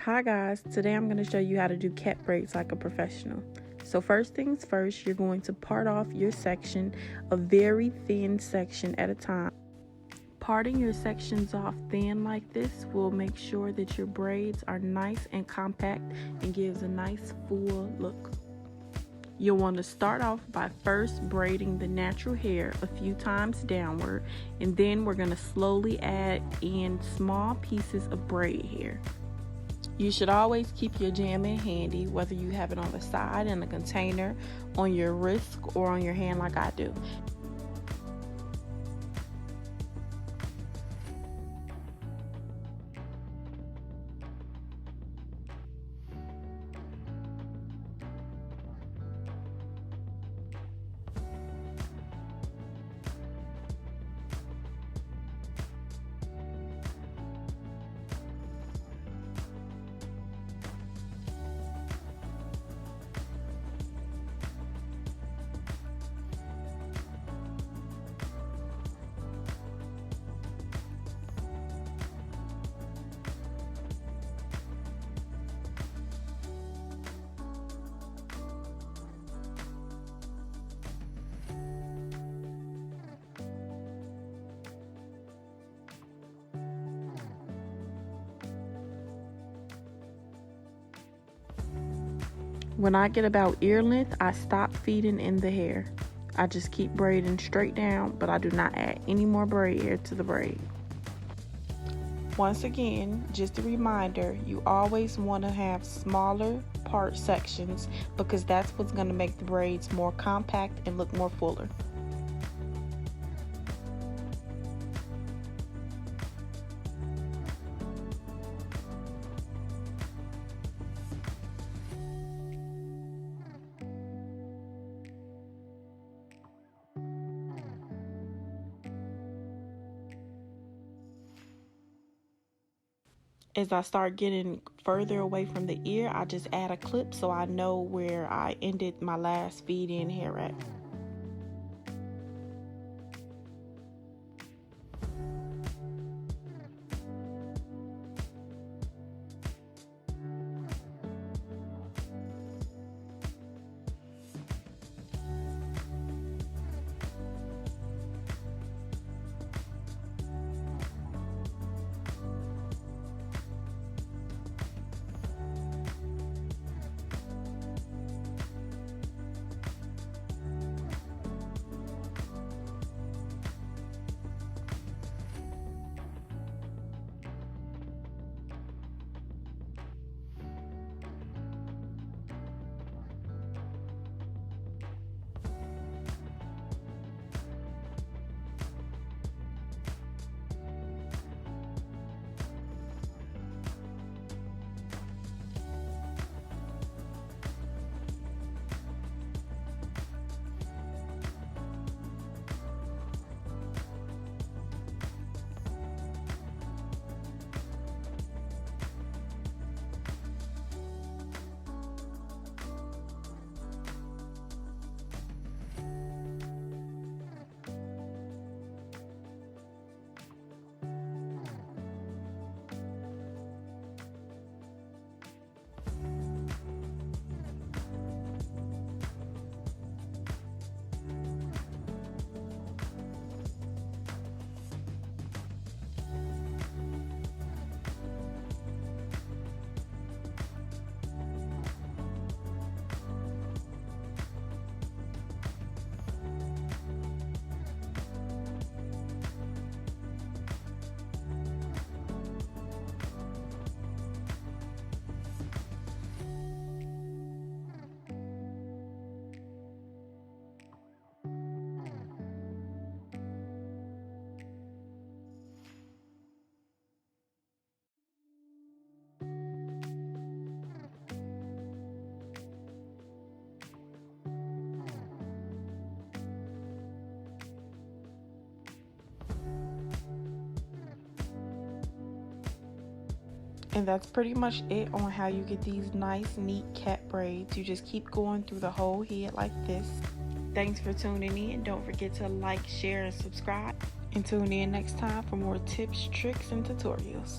Hi guys, today I'm going to show you how to do cat braids like a professional. So first things first, you're going to part off your section, a very thin section at a time. Parting your sections off thin like this will make sure that your braids are nice and compact and gives a nice full look. You'll want to start off by first braiding the natural hair a few times downward, and then we're going to slowly add in small pieces of braid hair. You should always keep your jamming handy, whether you have it on the side in a container, on your wrist, or on your hand like I do. When I get about ear length, I stop feeding in the hair. I just keep braiding straight down, but I do not add any more braid hair to the braid. Once again, just a reminder, you always want to have smaller part sections because that's what's going to make the braids more compact and look more fuller. As I start getting further away from the ear, I just add a clip so I know where I ended my last feed in hair at. And that's pretty much it on how you get these nice, neat cat braids. You just keep going through the whole head like this. Thanks for tuning in. Don't forget to like, share, and subscribe. And tune in next time for more tips, tricks, and tutorials.